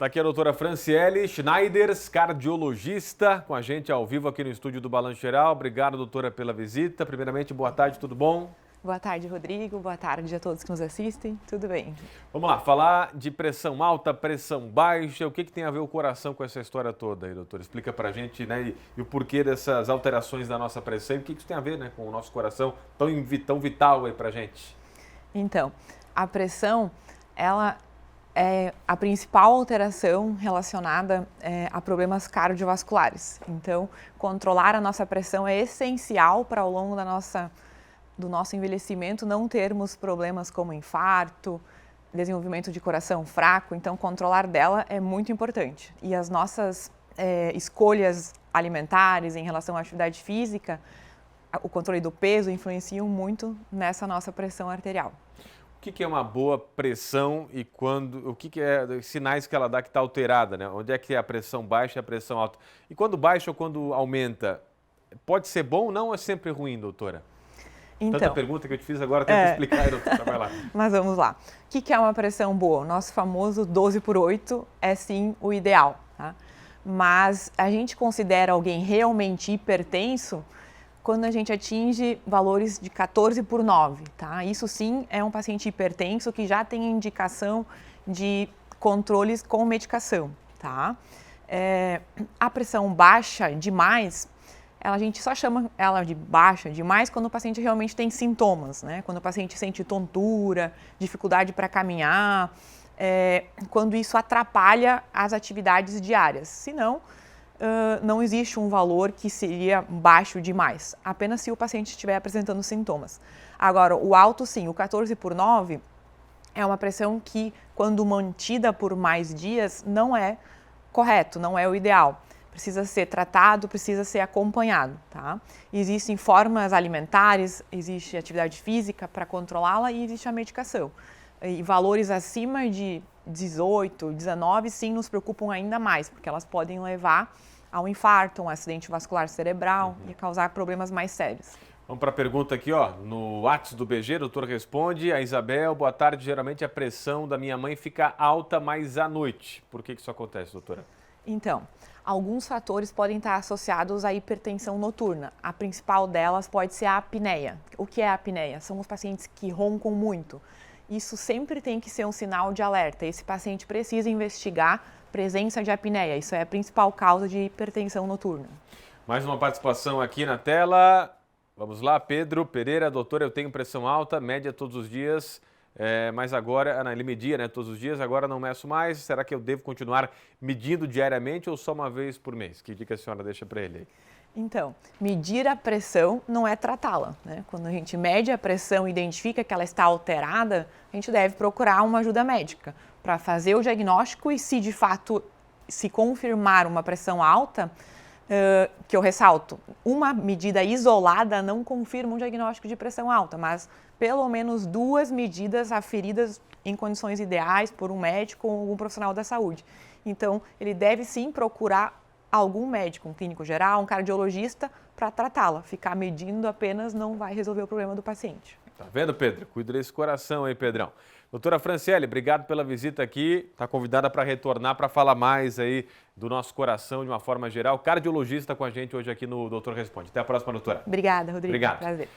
Está aqui a doutora Franciele Schneiders, cardiologista, com a gente ao vivo aqui no estúdio do Balanço Geral. Obrigado, doutora, pela visita. Primeiramente, boa tarde, tudo bom? Boa tarde, Rodrigo. Boa tarde a todos que nos assistem. Tudo bem? Vamos lá, falar de pressão alta, pressão baixa. O que tem a ver o coração com essa história toda aí, doutor? Explica pra gente, né, e o porquê dessas alterações da nossa pressão e o que isso tem a ver, né, com o nosso coração tão vital aí pra gente. Então, a pressão, ela é a principal alteração relacionada a problemas cardiovasculares. Então, controlar a nossa pressão é essencial para ao longo do nosso envelhecimento não termos problemas como infarto, desenvolvimento de coração fraco. Então, controlar dela é muito importante. E as nossas escolhas alimentares em relação à atividade física, o controle do peso influenciam muito nessa nossa pressão arterial. O que é uma boa pressão e o que é os sinais que ela dá que está alterada, né? Onde é que é a pressão baixa e a pressão alta? E quando baixa ou quando aumenta, pode ser bom ou não ou é sempre ruim, doutora? Então, tanta pergunta que eu te fiz agora, tenta explicar aí, doutora, vai lá. Mas vamos lá. O que é uma pressão boa? O nosso famoso 12/8 é sim o ideal, tá? Mas a gente considera alguém realmente hipertenso quando a gente atinge valores de 14/9, tá? Isso sim é um paciente hipertenso que já tem indicação de controles com medicação, tá? A pressão baixa demais, a gente só chama ela de baixa demais quando o paciente realmente tem sintomas, né? Quando o paciente sente tontura, dificuldade para caminhar, quando isso atrapalha as atividades diárias. Se não, não existe um valor que seria baixo demais, apenas se o paciente estiver apresentando sintomas. Agora, o alto sim, o 14/9 é uma pressão que, quando mantida por mais dias, não é correto, não é o ideal. Precisa ser tratado, precisa ser acompanhado, tá? Existem formas alimentares, existe atividade física para controlá-la e existe a medicação. E valores acima de 18, 19, sim, nos preocupam ainda mais, porque elas podem levar a um infarto, um acidente vascular cerebral e causar problemas mais sérios. Vamos para a pergunta aqui, ó, no WhatsApp do BG, o doutor responde, a Isabel, boa tarde, geralmente a pressão da minha mãe fica alta mais à noite. Por que isso acontece, doutora? Então, alguns fatores podem estar associados à hipertensão noturna. A principal delas pode ser a apneia. O que é a apneia? São os pacientes que roncam muito. Isso sempre tem que ser um sinal de alerta. Esse paciente precisa investigar presença de apneia. Isso é a principal causa de hipertensão noturna. Mais uma participação aqui na tela. Vamos lá, Pedro Pereira. Doutor, eu tenho pressão alta, média todos os dias, mas agora, ele media, né, todos os dias, agora não meço mais. Será que eu devo continuar medindo diariamente ou só uma vez por mês? Que dica a senhora deixa para ele aí? Então, medir a pressão não é tratá-la, né? Quando a gente mede a pressão e identifica que ela está alterada, a gente deve procurar uma ajuda médica para fazer o diagnóstico e, se de fato se confirmar uma pressão alta, que eu ressalto, uma medida isolada não confirma um diagnóstico de pressão alta, mas pelo menos 2 medidas aferidas em condições ideais por um médico ou algum profissional da saúde. Então, ele deve sim procurar algum médico, um clínico geral, um cardiologista, para tratá-la. Ficar medindo apenas não vai resolver o problema do paciente. Tá vendo, Pedro? Cuida desse coração aí, Pedrão. Doutora Franciele, obrigado pela visita aqui. Está convidada para retornar para falar mais aí do nosso coração de uma forma geral. Cardiologista com a gente hoje aqui no Doutor Responde. Até a próxima, doutora. Obrigada, Rodrigo. Obrigado. Prazer.